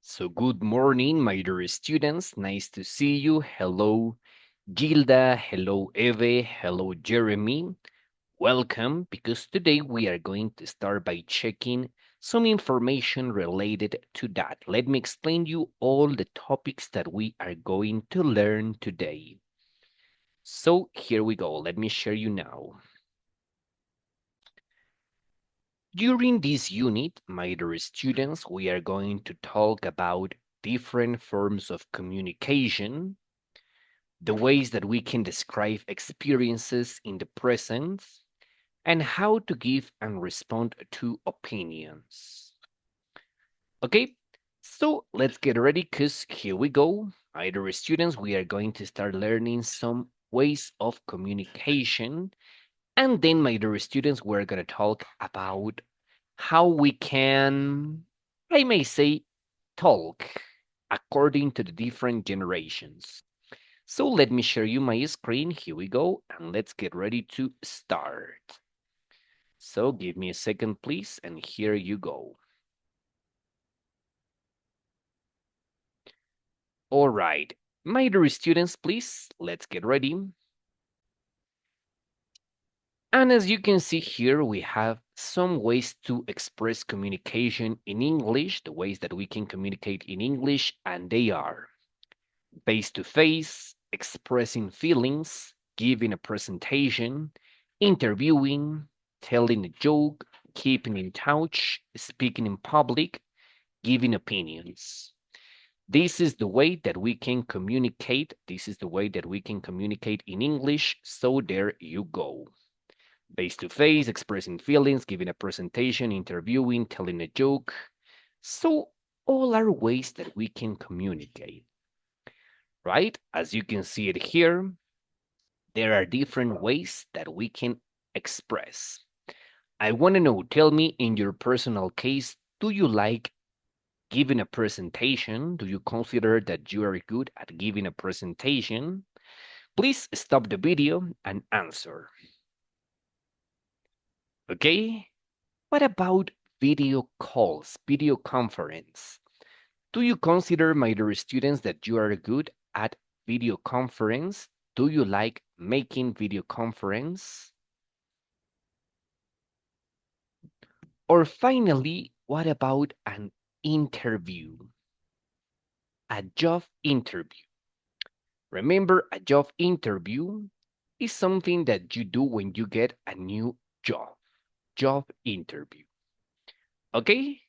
So good morning, my dear students. Nice to see you. Hello, Gilda. Hello, Eve. Hello, Jeremy. Welcome, because today we are going to start by checking some information related to that. Let me explain you all the topics that we are going to learn today. So here we go. Let me share you now. During this unit, my dear students, we are going to talk about different forms of communication, the ways that we can describe experiences in the present, and how to give and respond to opinions. Okay, so let's get ready because here we go. My dear students, we are going to start learning some ways of communication. And then, my dear students, we're going to talk about how we can, I may say, talk according to the different generations. So let me share you my screen. Here we go, and let's get ready to start. So give me a second, please, and here you go. All right, my dear students, please, let's get ready. And as you can see here, we have some ways to express communication in English, the ways that we can communicate in English, and they are face-to-face, expressing feelings, giving a presentation, interviewing, telling a joke, keeping in touch, speaking in public, giving opinions. This is the way that we can communicate. This is the way that we can communicate in English. So there you go. Face-to-face, expressing feelings, giving a presentation, interviewing, telling a joke. So all are ways that we can communicate, right? As you can see it here, there are different ways that we can express. I want to know, tell me in your personal case, do you like giving a presentation? Do you consider that you are good at giving a presentation? Please stop the video and answer. Okay? What about video calls, video conference? Do you consider, my dear students, that you are good at video conference? Do you like making video conference? Or finally, what about an interview? A job interview. Remember, a job interview is something that you do when you get a new job. Job interview. Okay?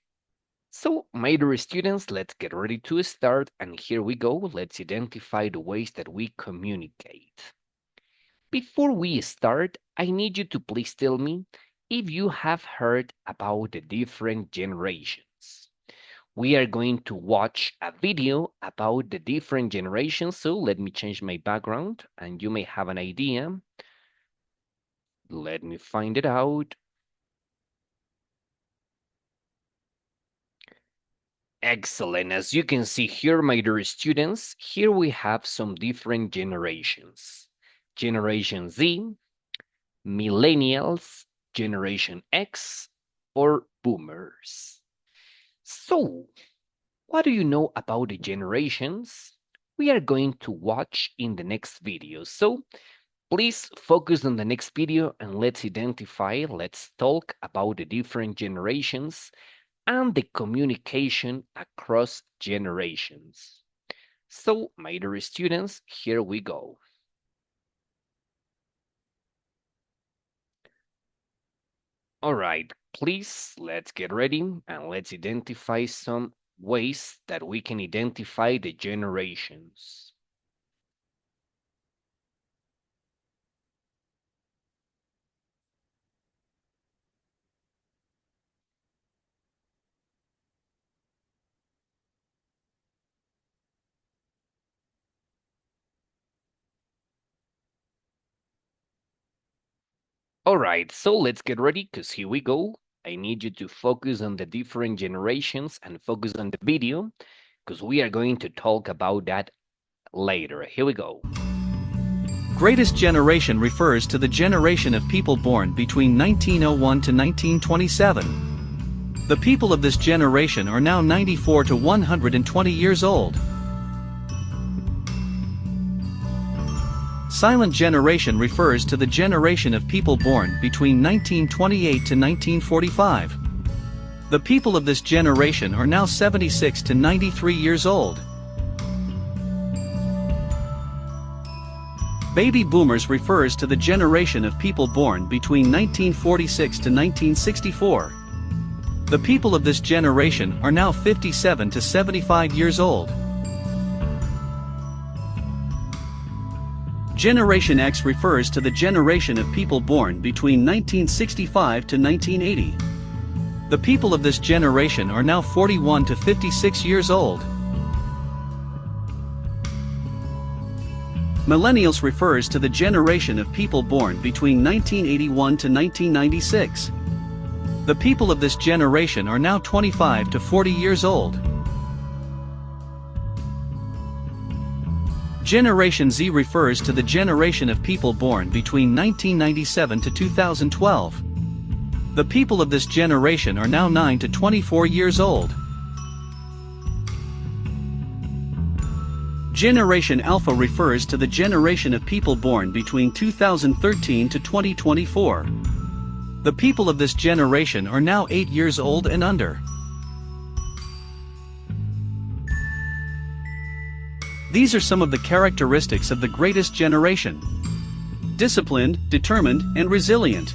So, my dear students, let's get ready to start. And here we go. Let's identify the ways that we communicate. Before we start, I need you to please tell me if you have heard about the different generations. We are going to watch a video about the different generations. So let me change my background and you may have an idea. Let me find it out. Excellent. As you can see here, my dear students, here we have some different generations. Generation Z, Millennials, Generation X, or Boomers. So, what do you know about the generations? We are going to watch in the next video. So, please focus on the next video and let's identify, let's talk about the different generations and the communication across generations. So, my dear students, here we go. All right, please, let's get ready and let's identify some ways that we can identify the generations. All right, so let's get ready because here we go. I need you to focus on the different generations and focus on the video because we are going to talk about that later. Here we go. Greatest generation refers to the generation of people born between 1901 to 1927. The people of this generation are now 94 to 120 years old. Silent generation refers to the generation of people born between 1928 to 1945. The people of this generation are now 76 to 93 years old. Baby boomers refers to the generation of people born between 1946 to 1964. The people of this generation are now 57 to 75 years old. Generation X refers to the generation of people born between 1965 to 1980. The people of this generation are now 41 to 56 years old. Millennials refers to the generation of people born between 1981 to 1996. The people of this generation are now 25 to 40 years old. Generation Z refers to the generation of people born between 1997 to 2012. The people of this generation are now 9 to 24 years old. Generation Alpha refers to the generation of people born between 2013 to 2024. The people of this generation are now 8 years old and under. These are some of the characteristics of the greatest generation: disciplined, determined, and resilient.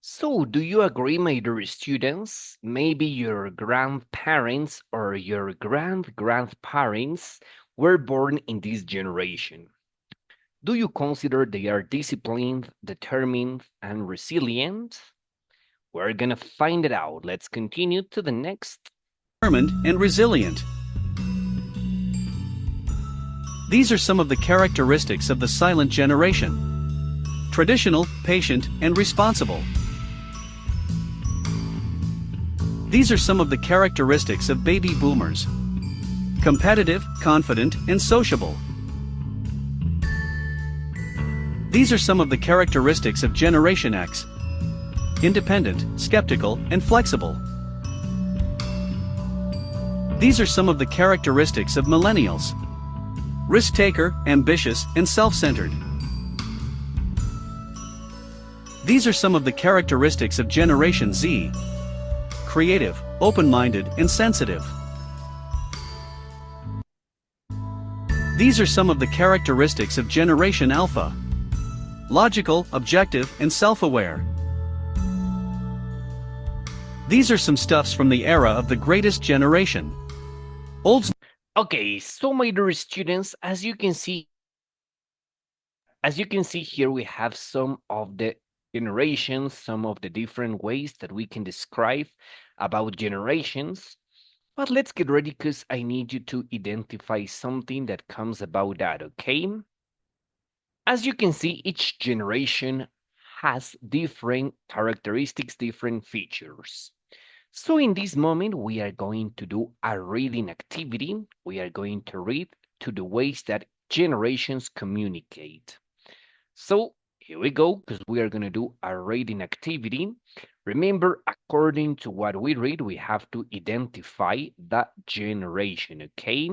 So, do you agree, my dear students? Maybe your grandparents or your grandparents were born in this generation. Do you consider they are disciplined, determined, and resilient? We're gonna find it out. Let's continue to the next. Determined and resilient. These are some of the characteristics of the silent generation: traditional, patient, and responsible. These are some of the characteristics of baby boomers: competitive, confident, and sociable. These are some of the characteristics of Generation X: independent, skeptical, and flexible. These are some of the characteristics of millennials: risk-taker, ambitious, and self-centered. These are some of the characteristics of Generation Z: creative, open-minded, and sensitive. These are some of the characteristics of Generation Alpha: logical, objective, and self-aware. These are some stuffs from the era of the greatest generation. Okay, so my dear students, as you can see here, we have some of the generations, some of the different ways that we can describe about generations. But let's get ready, because I need you to identify something that comes about that, okay? As you can see, each generation has different characteristics, different features. So in this moment, we are going to do a reading activity. We are going to read to the ways that generations communicate. So here we go, because we are going to do a reading activity. Remember, according to what we read, we have to identify that generation, okay?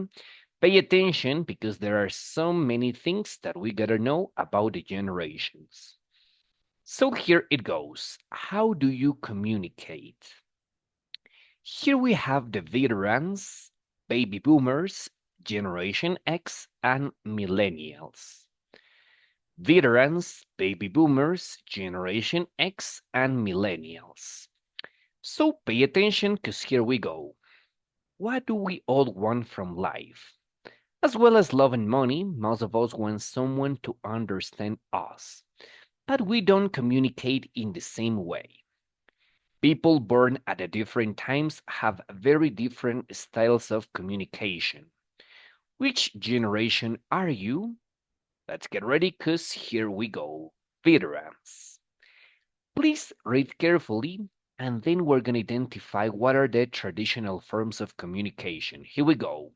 Pay attention, because there are so many things that we gotta know about the generations. So here it goes. How do you communicate? Here we have the veterans, baby boomers, Generation X, and millennials. Veterans, baby boomers, Generation X, and millennials. So pay attention, because here we go. What do we all want from life? As well as love and money, most of us want someone to understand us, but we don't communicate in the same way. People born at a different times have very different styles of communication. Which generation are you? Let's get ready, because here we go. Veterans. Please read carefully, and then we're going to identify what are the traditional forms of communication. Here we go.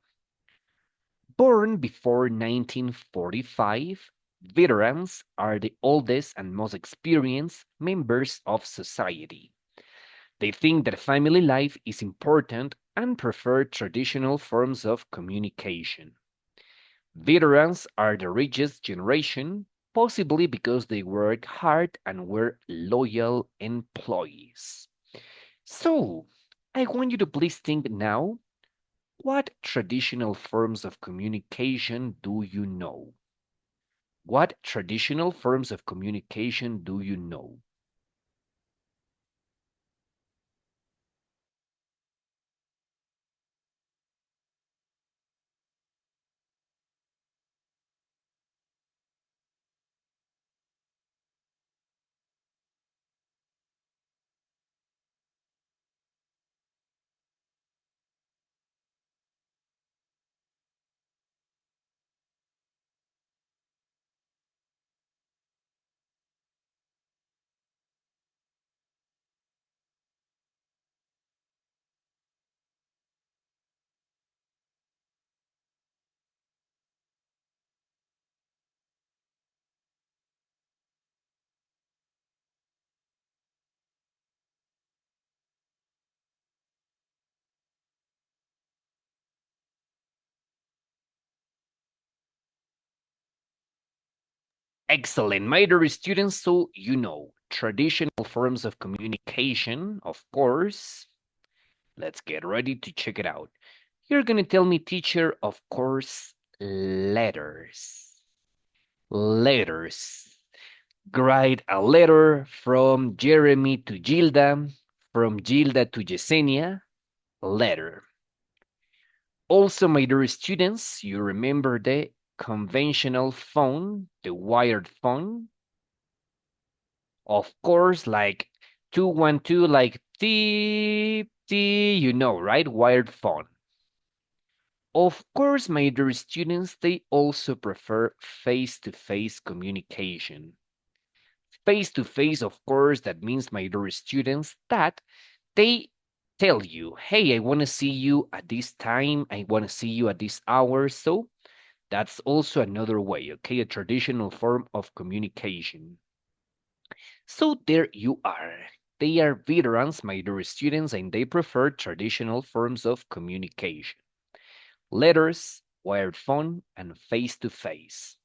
Born before 1945, Veterans are the oldest and most experienced members of society. They think that family life is important and prefer traditional forms of communication. Veterans are the richest generation, possibly because they work hard and were loyal employees. So, I want you to please think now, what traditional forms of communication do you know? What traditional forms of communication do you know? Excellent, my dear students. So, you know, traditional forms of communication, of course. Let's get ready to check it out. You're going to tell me, teacher, of course, letters. Letters. Write a letter from Jeremy to Gilda, from Gilda to Yesenia. Letter. Also, my dear students, you remember the conventional phone, the wired phone? Of course, like 212, like T, you know, right? Wired phone. Of course, my dear students, they also prefer face-to-face communication. Face-to-face, of course, that means, my dear students, that they tell you, hey, I want to see you at this time, I want to see you at this hour. So that's also another way, okay, a traditional form of communication. So there you are. They are veterans, my dear students, and they prefer traditional forms of communication. Letters, wired phone, and face-to-face.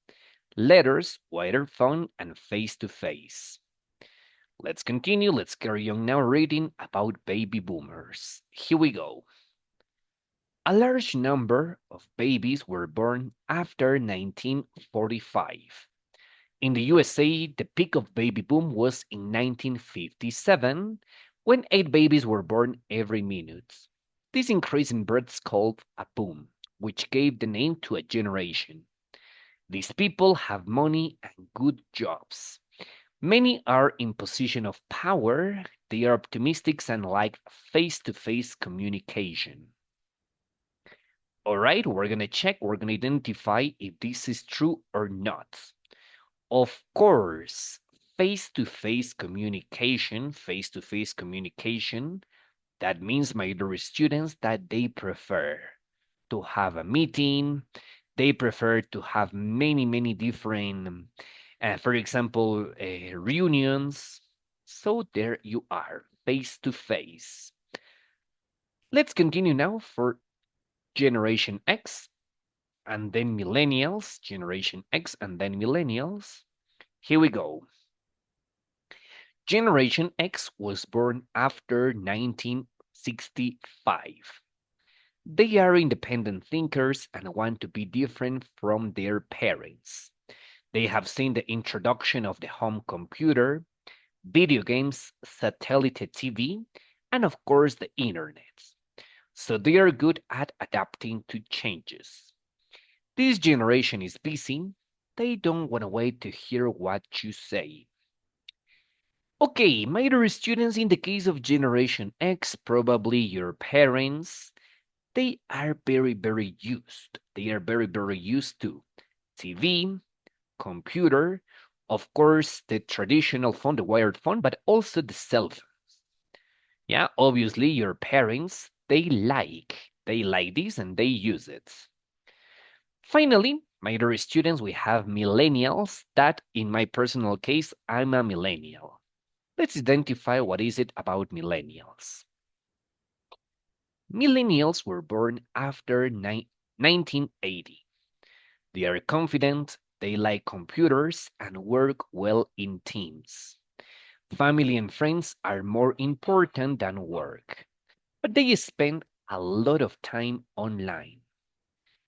Letters, wired phone, and face-to-face. Let's continue. Let's carry on now reading about baby boomers. Here we go. A large number of babies were born after 1945. In the USA, the peak of baby boom was in 1957, when 8 babies were born every minute. This increase in births called a boom, which gave the name to a generation. These people have money and good jobs. Many are in position of power. They are optimistic and like face-to-face communication. All right, we're going to check, we're going to identify if this is true or not. Of course, face-to-face communication, that means, my dear students, that they prefer to have a meeting. They prefer to have many different, for example, reunions. So there you are, face-to-face. Let's continue now for Generation X and then Millennials, Generation X and then Millennials. Here we go. Generation X was born after 1965. They are independent thinkers and want to be different from their parents. They have seen the introduction of the home computer, video games, satellite TV, and of course the internet. So they are good at adapting to changes. This generation is busy. They don't want to wait to hear what you say. Okay, my dear students, in the case of Generation X, probably your parents, they are very used. They are very used to TV, computer, of course, the traditional phone, the wired phone, but also the cell phones. Yeah, obviously your parents, they like this and they use it. Finally, My dear students, we have millennials that, in my personal case, I'm a millennial. Let's identify what is it about millennials. Millennials were born after 1980. They are confident, they like computers, and work well in teams. Family and friends are more important than work, but they spend a lot of time online.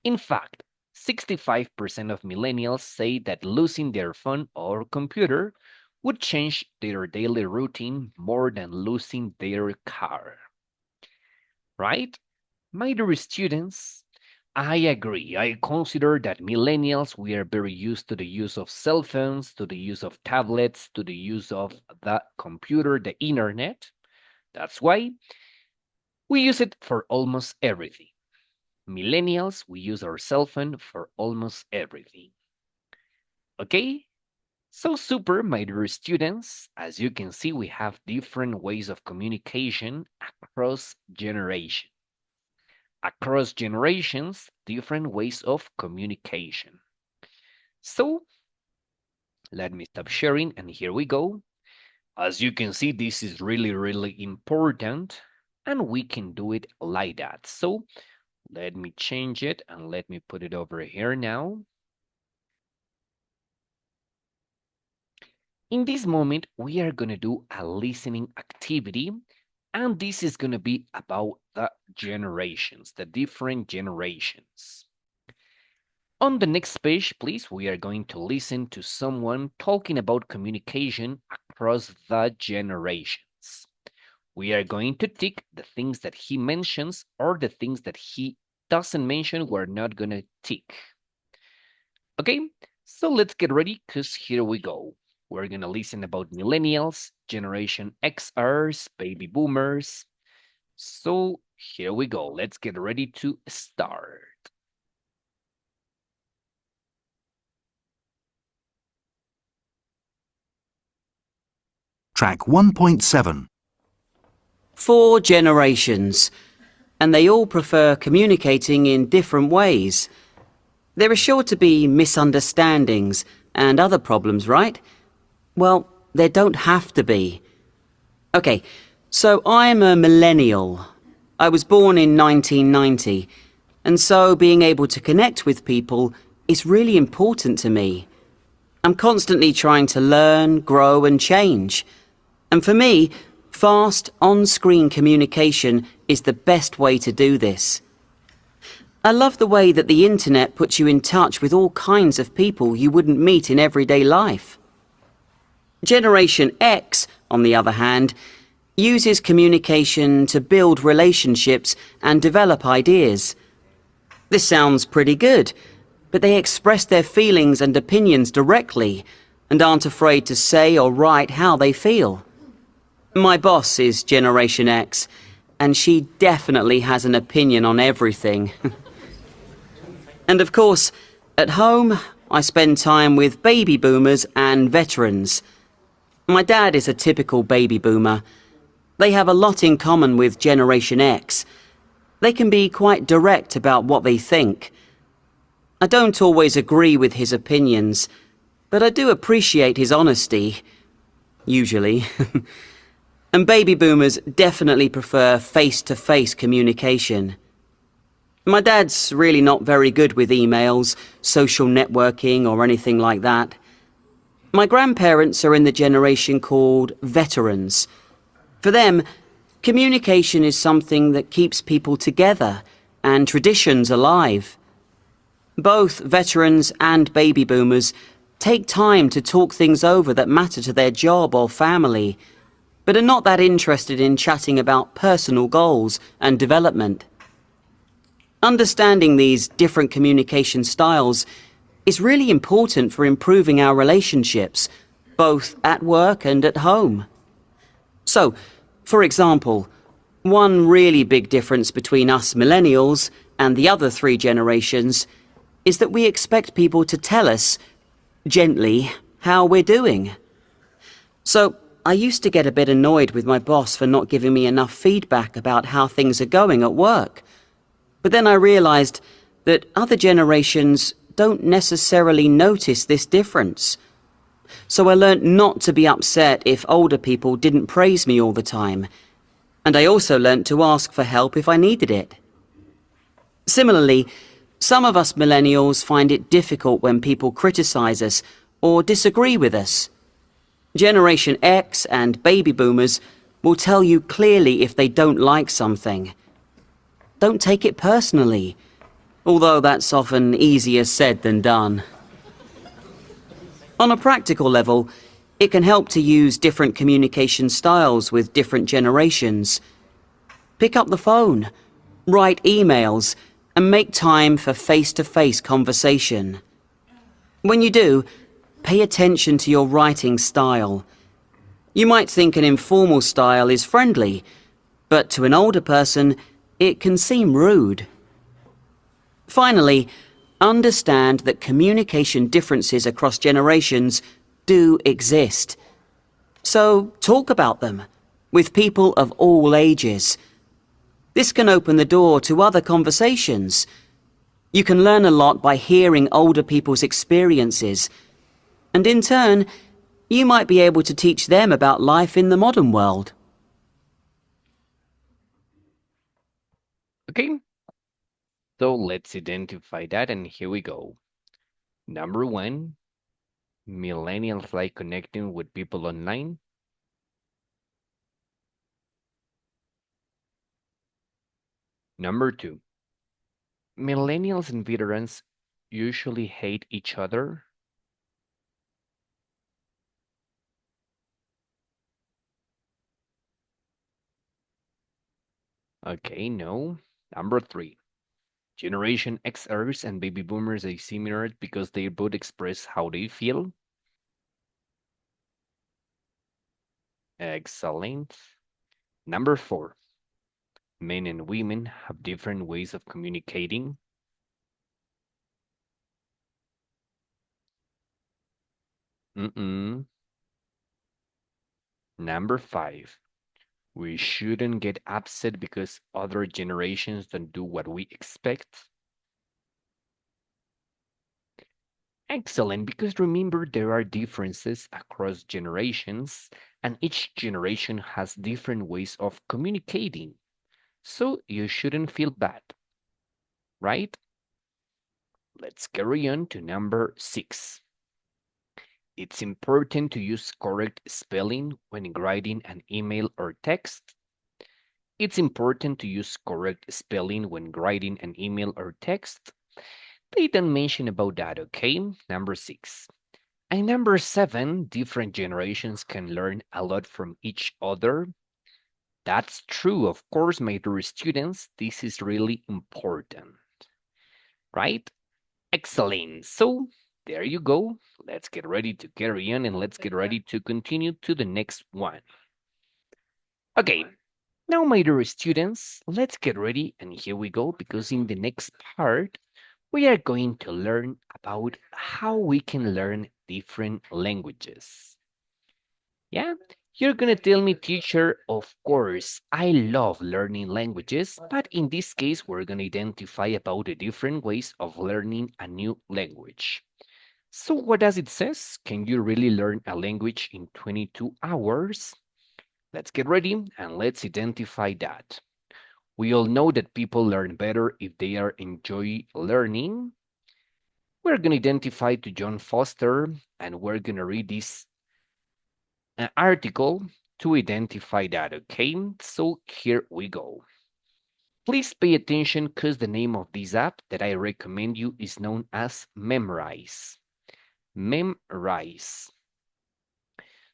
In fact, 65% of millennials say that losing their phone or computer would change their daily routine more than losing their car. Right? My dear students, I agree. I consider that millennials, we are very used to the use of cell phones, to the use of tablets, to the use of the computer, the internet. That's why we use it for almost everything. Millennials, we use our cell phone for almost everything. Okay? So super, my dear students. As you can see, we have different ways of communication across generations. Across generations, different ways of communication. So let me stop sharing and here we go. As you can see, this is really, really important and we can do it like that. So let me change it and let me put it over here now. In this moment, we are going to do a listening activity, and this is going to be about the generations, the different generations. On the next page, please, we are going to listen to someone talking about communication across the generations. We are going to tick the things that he mentions or the things that he doesn't mention, we're not going to tick. Okay, so let's get ready because here we go. We're going to listen about millennials, Generation XRs, baby boomers. So here we go. Let's get ready to start. Track 1.7. 4 generations, and they all prefer communicating in different ways. There are sure to be misunderstandings and other problems, right? Well, there don't have to be. Okay, so I'm a millennial. I was born in 1990, and so being able to connect with people is really important to me. I'm constantly trying to learn, grow, and change. And for me, fast, on-screen communication is the best way to do this. I love the way that the internet puts you in touch with all kinds of people you wouldn't meet in everyday life. Generation X, on the other hand, uses communication to build relationships and develop ideas. This sounds pretty good, but they express their feelings and opinions directly and aren't afraid to say or write how they feel. My boss is Generation X, and she definitely has an opinion on everything. And of course, at home, I spend time with baby boomers and veterans. My dad is a typical baby boomer. They have a lot in common with Generation X. They can be quite direct about what they think. I don't always agree with his opinions, but I do appreciate his honesty. Usually. And baby boomers definitely prefer face-to-face communication. My dad's really not very good with emails, social networking, or anything like that. My grandparents are in the generation called veterans. For them, communication is something that keeps people together and traditions alive. Both veterans and baby boomers take time to talk things over that matter to their job or family, but are not that interested in chatting about personal goals and development. Understanding these different communication styles is really important for improving our relationships, both at work and at home. So, for example, one really big difference between us millennials and the other 3 generations is that we expect people to tell us, gently, how we're doing. So, I used to get a bit annoyed with my boss for not giving me enough feedback about how things are going at work. But then I realized that other generations don't necessarily notice this difference. So I learnt not to be upset if older people didn't praise me all the time, and I also learnt to ask for help if I needed it. Similarly, some of us millennials find it difficult when people criticize us or disagree with us. Generation X and baby boomers will tell you clearly if they don't like something. Don't take it personally, although that's often easier said than done. On a practical level, it can help to use different communication styles with different generations. Pick up the phone, write emails, and make time for face-to-face conversation. When you do, pay attention to your writing style. You might think an informal style is friendly, but to an older person, it can seem rude. Finally, understand that communication differences across generations do exist. So talk about them with people of all ages. This can open the door to other conversations. You can learn a lot by hearing older people's experiences, and in turn, you might be able to teach them about life in the modern world. Okay, so let's identify that, and here we go. Number 1, millennials like connecting with people online. Number 2, millennials and veterans usually hate each other. Okay, no. Number 3, Generation Xers and baby boomers are similar because they both express how they feel. Excellent. Number 4, men and women have different ways of communicating. Number 5, we shouldn't get upset because other generations don't do what we expect. Excellent, because remember there are differences across generations, and each generation has different ways of communicating. So you shouldn't feel bad, right? Let's carry on to number 6. It's important to use correct spelling when writing an email or text. It's important to use correct spelling when writing an email or text. They don't mention about that, okay? Number 6. And number 7, different generations can learn a lot from each other. That's true, of course, my dear students. This is really important, right? Excellent. So there you go. Let's get ready to carry on, and let's get ready to continue to the next one. Okay, now my dear students, let's get ready, and here we go, because in the next part, we are going to learn about how we can learn different languages. Yeah, you're gonna tell me, teacher, of course, I love learning languages, but in this case, we're gonna identify about the different ways of learning a new language. So what does it says? Can you really learn a language in 22 hours? Let's get ready and let's identify that. We all know that people learn better if they are enjoy learning. We're going to identify to John Foster, and we're going to read this article to identify that, okay? So here we go. Please pay attention because the name of this app that I recommend you is known as Memrise. Memrise.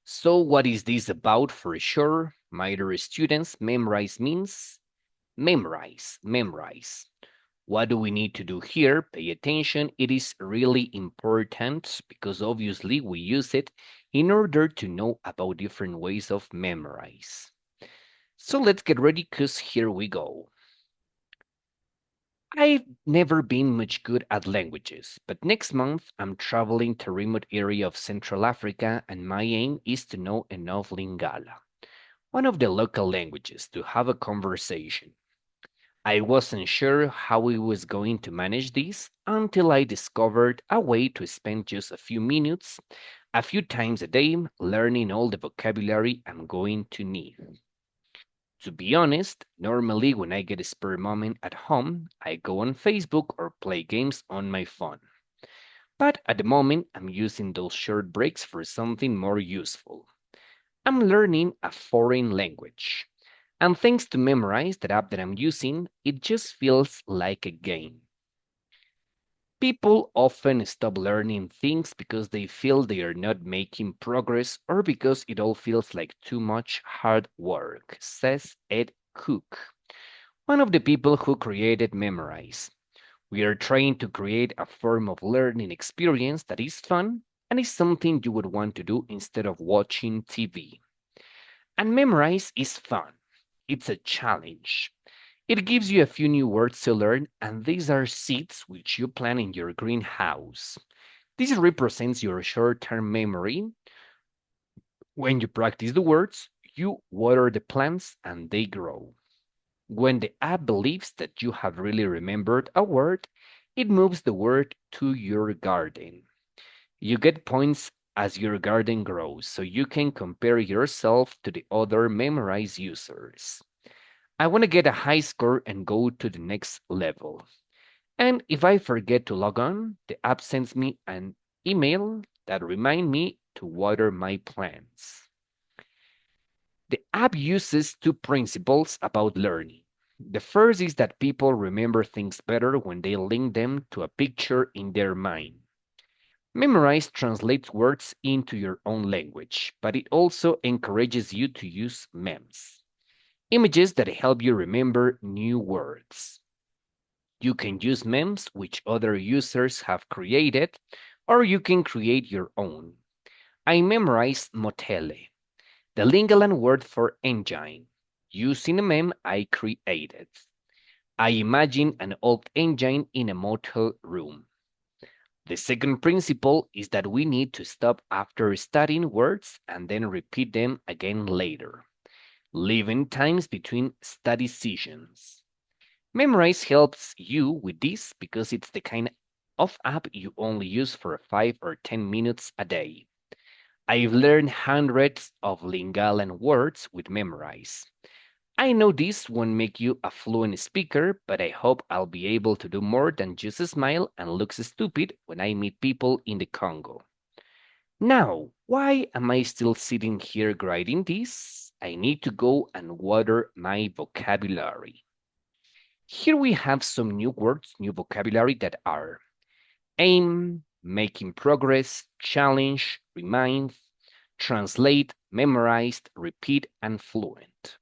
So what is this about for sure? My dear students, Memrise means memorize, memorize. What do we need to do here? Pay attention. It is really important because obviously we use it in order to know about different ways of memorize. So let's get ready because here we go. I've never been much good at languages, but next month I'm traveling to a remote area of Central Africa, and my aim is to know enough Lingala, one of the local languages, to have a conversation. I wasn't sure how I was going to manage this until I discovered a way to spend just a few minutes, a few times a day, learning all the vocabulary I'm going to need. To be honest, normally when I get a spare moment at home, I go on Facebook or play games on my phone. But at the moment, I'm using those short breaks for something more useful. I'm learning a foreign language. And thanks to Memorize, that app that I'm using, it just feels like a game. People often stop learning things because they feel they are not making progress or because it all feels like too much hard work, says Ed Cook, one of the people who created Memorize. We are trying to create a form of learning experience that is fun and is something you would want to do instead of watching TV. And Memorize is fun. It's a challenge. It gives you a few new words to learn, and these are seeds which you plant in your greenhouse. This represents your short-term memory. When you practice the words, you water the plants and they grow. When the app believes that you have really remembered a word, it moves the word to your garden. You get points as your garden grows, so you can compare yourself to the other Memorize users. I want to get a high score and go to the next level. And if I forget to log on, the app sends me an email that reminds me to water my plants. The app uses two principles about learning. The first is that people remember things better when they link them to a picture in their mind. Memorize translates words into your own language, but it also encourages you to use memes, images that help you remember new words. You can use memes which other users have created, or you can create your own. I memorized motele, the Lingaland word for engine, using a meme I created. I imagine an old engine in a motel room. The second principle is that we need to stop after studying words and then repeat them again later, leaving times between study sessions. Memorize helps you with this because it's the kind of app you only use for 5 or 10 minutes a day. I've learned hundreds of Lingala words with Memorize. I know this won't make you a fluent speaker, but I hope I'll be able to do more than just smile and look stupid when I meet people in the Congo. Now, why am I still sitting here grading this? I need to go and water my vocabulary. Here we have some new words, new vocabulary that are aim, making progress, challenge, remind, translate, memorized, repeat, and fluent.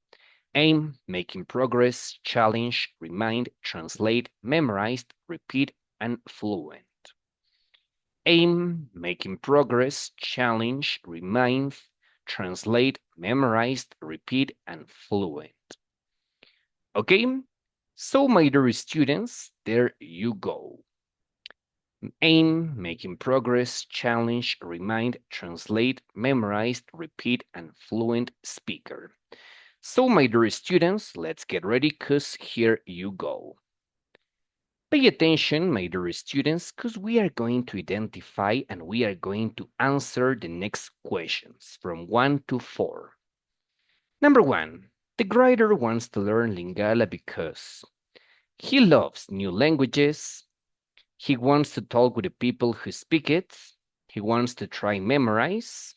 Aim, making progress, challenge, remind, translate, memorized, repeat, and fluent. Aim, making progress, challenge, remind, translate, memorized, repeat, and fluent. Okay, so my dear students, there you go. Aim, making progress, challenge, remind, translate, memorized, repeat, and fluent speaker. So my dear students, let's get ready because here you go. Pay attention, my dear students, because we are going to identify and we are going to answer the next questions from 1 to 4. Number 1, the writer wants to learn Lingala because he loves new languages, he wants to talk with the people who speak it, he wants to try memorize.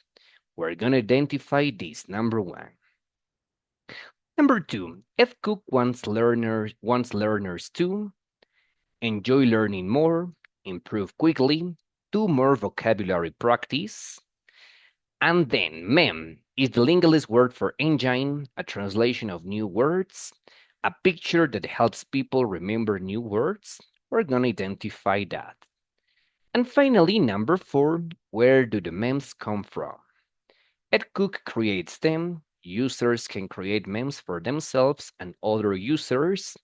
We're going to identify this, number 1. Number 2, Ed Cook wants learners to enjoy learning more, improve quickly, do more vocabulary practice. And then mem is the linguist word for engine, a translation of new words, a picture that helps people remember new words. We're going to identify that. And finally, number 4, where do the memes come from? Ed Cook creates them. Users can create memes for themselves and other users.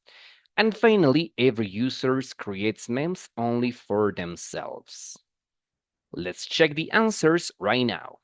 And finally, every user creates memes only for themselves. Let's check the answers right now.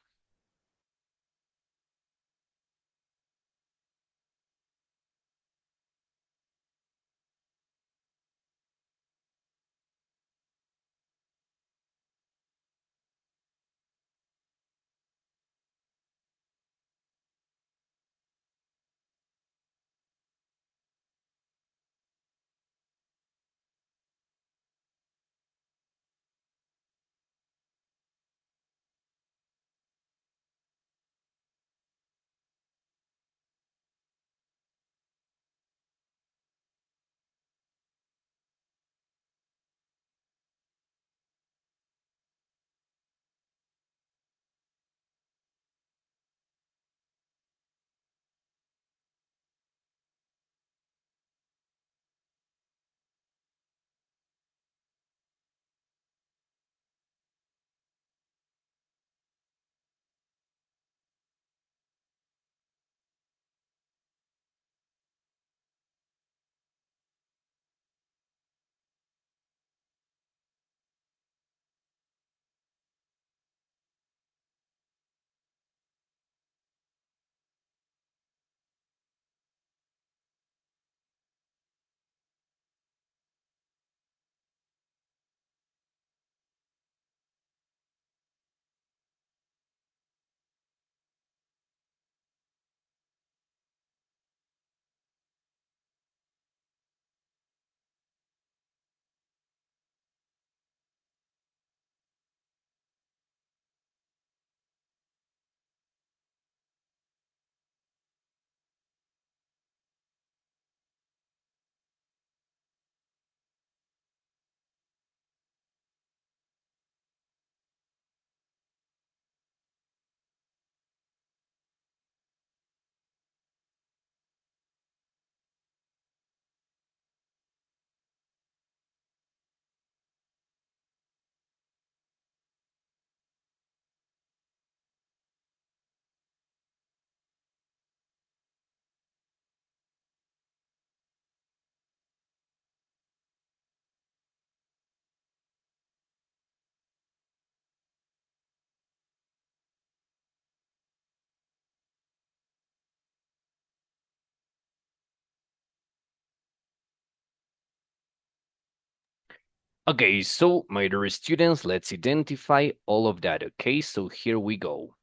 Okay, so my dear students, let's identify all of that. Okay, so here we go.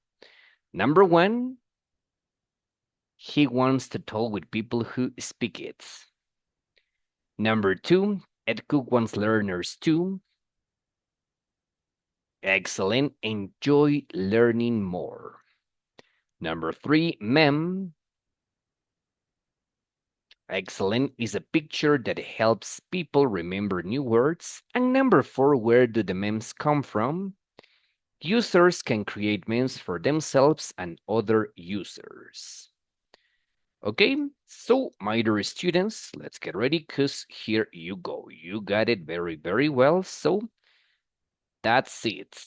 Number one, he wants to talk with people who speak it. Number two, Ed Cook wants learners to. Excellent, enjoy learning more. Number three, mem. Excellent is a picture that helps people remember new words. And number four, where do the memes come from? Users can create memes for themselves and other users. Okay, so my dear students, let's get ready because here you go. You got it very, very well. So that's it.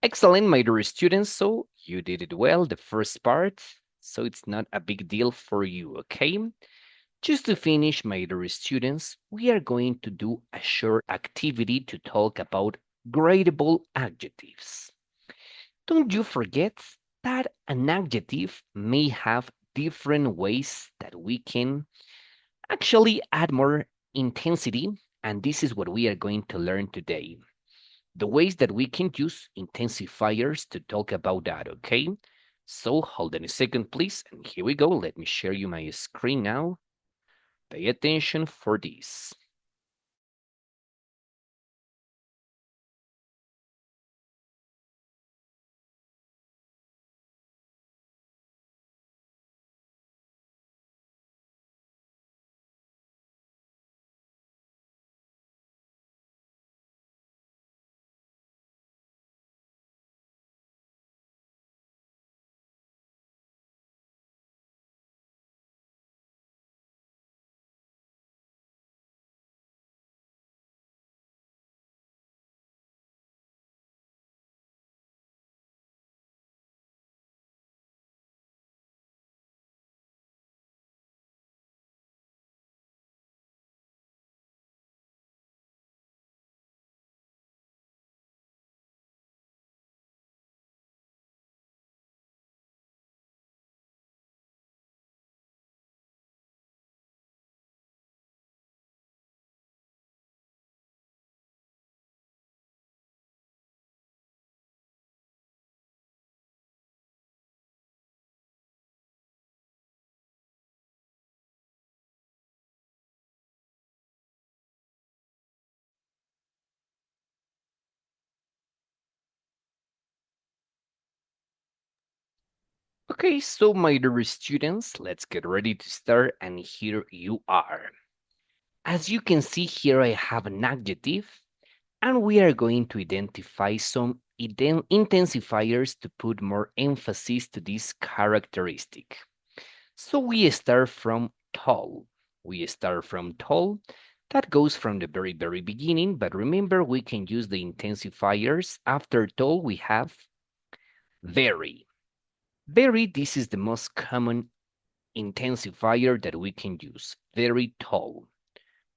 Excellent, my dear students. So you did it well, the first part. So it's not a big deal for you, okay? Just to finish, my dear students, we are going to do a short activity to talk about gradable adjectives. Don't you forget that an adjective may have different ways that we can actually add more intensity, and this is what we are going to learn today. The ways that we can use intensifiers to talk about that, okay? So hold on a second, please, and here we go. Let me share you my screen now. Pay attention for this. Okay, so my dear students, let's get ready to start, and here you are. As you can see here, I have an adjective, and we are going to identify some intensifiers to put more emphasis to this characteristic. So we start from tall. We start from tall. That goes from the very, very beginning, but remember we can use the intensifiers. After tall, we have very. Very, this is the most common intensifier that we can use. Very tall.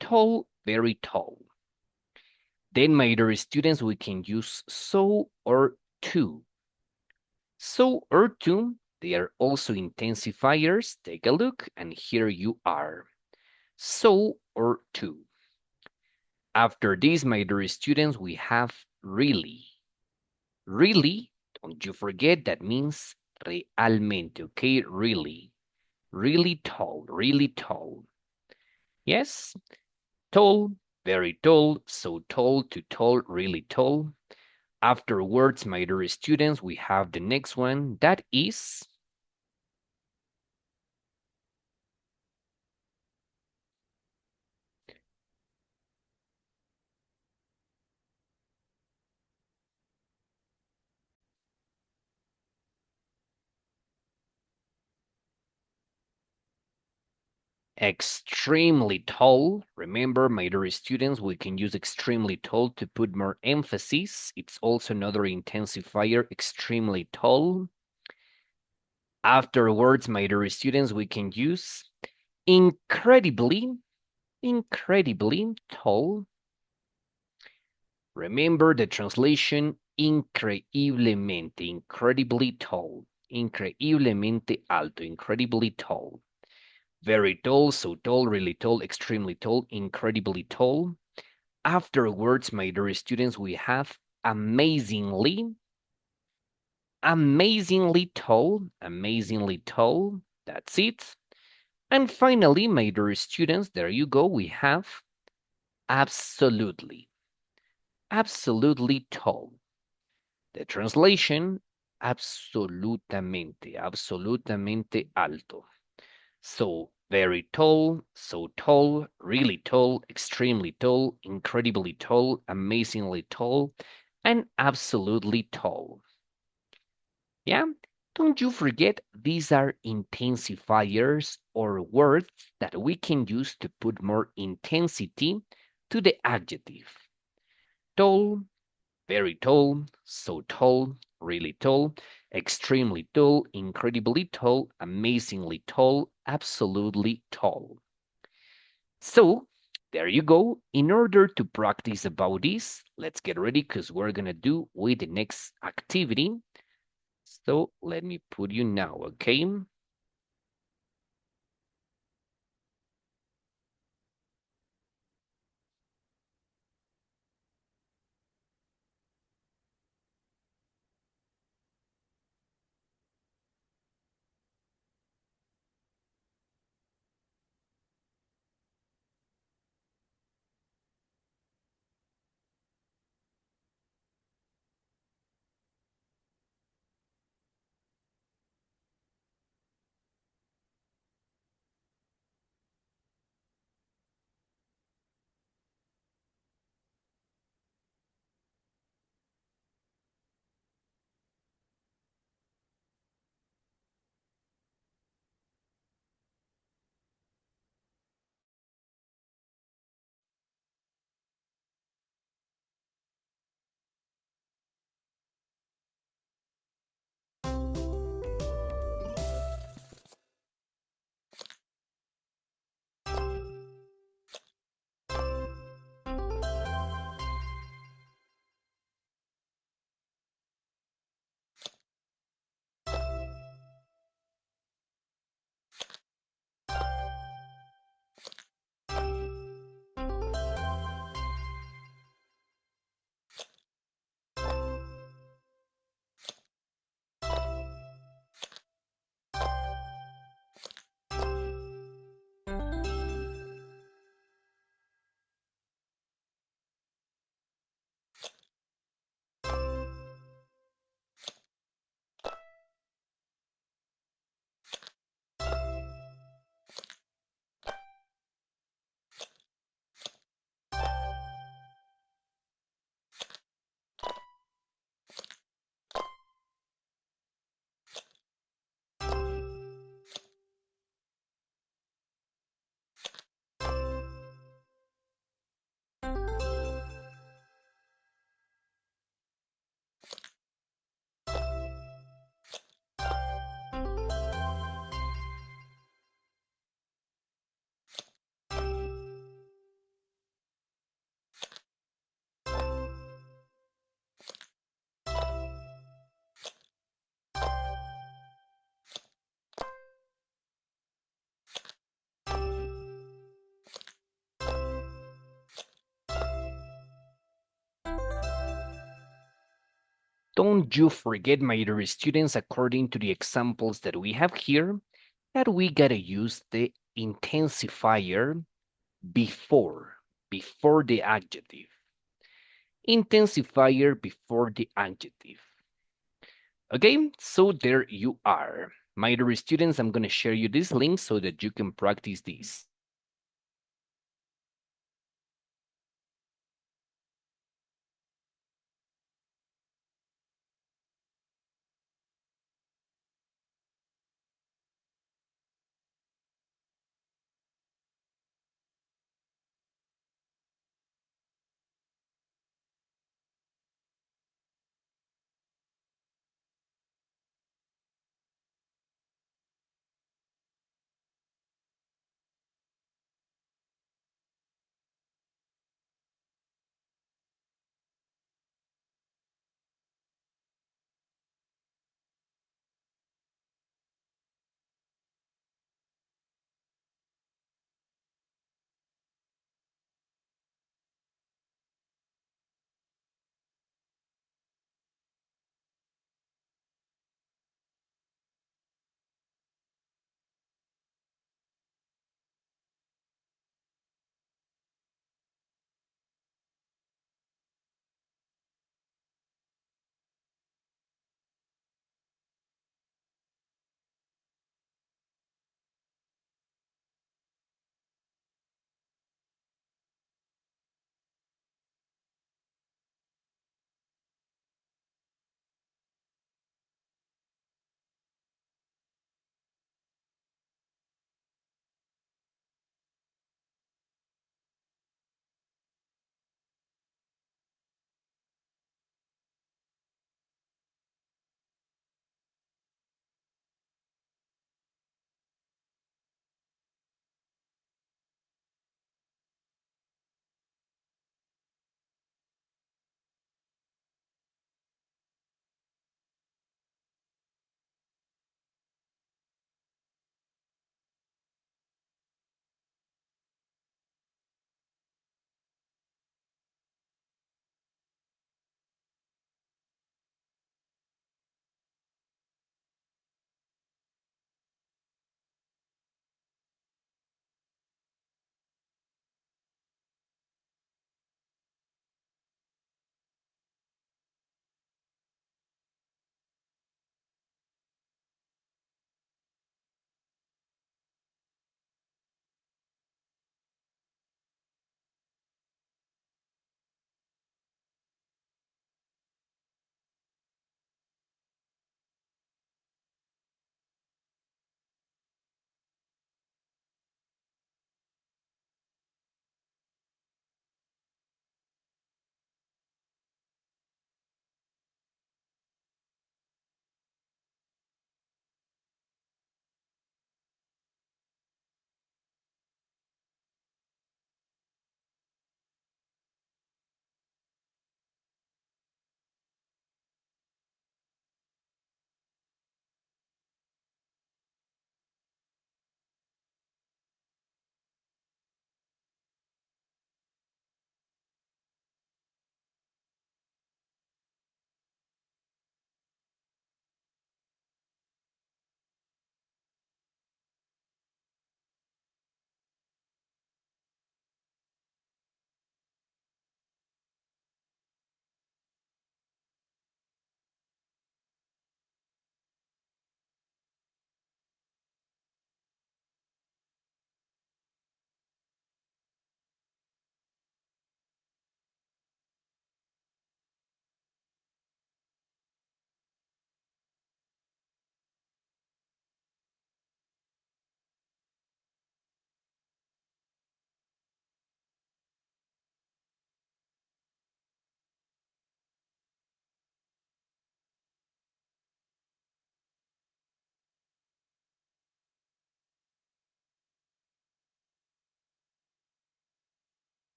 Tall, very tall. Then, my dear students, we can use so or to. So or to, they are also intensifiers. Take a look, and here you are. So or to. After this, my dear students, we have really. Really, don't you forget, that means realmente, okay? Really. Really tall, really tall. Yes, tall, very tall, so tall to tall, really tall. Afterwards, my dear students, we have the next one, that is extremely tall. Remember, my dear students, we can use extremely tall to put more emphasis. It's also another intensifier, extremely tall. Afterwards, my dear students, we can use incredibly, incredibly tall. Remember the translation, increíblemente, incredibly tall, increíblemente alto, incredibly tall. Very tall, so tall, really tall, extremely tall, incredibly tall. Afterwards, my dear students, we have amazingly, amazingly tall, that's it. And finally, my dear students, there you go, we have absolutely, absolutely tall. The translation, absolutamente, absolutamente alto. So very tall, so tall, really tall, extremely tall, incredibly tall, amazingly tall, and absolutely tall. Yeah? Don't you forget these are intensifiers or words that we can use to put more intensity to the adjective. Tall, very tall, so tall, really tall, extremely tall, incredibly tall, amazingly tall, absolutely tall. So there you go. In order to practice about this, let's get ready because we're going to do with the next activity. So let me put you now, okay? Don't you forget, my dear students, according to the examples that we have here, that we gotta use the intensifier before the adjective. Intensifier before the adjective. Okay, so there you are. My dear students, I'm gonna share you this link so that you can practice this.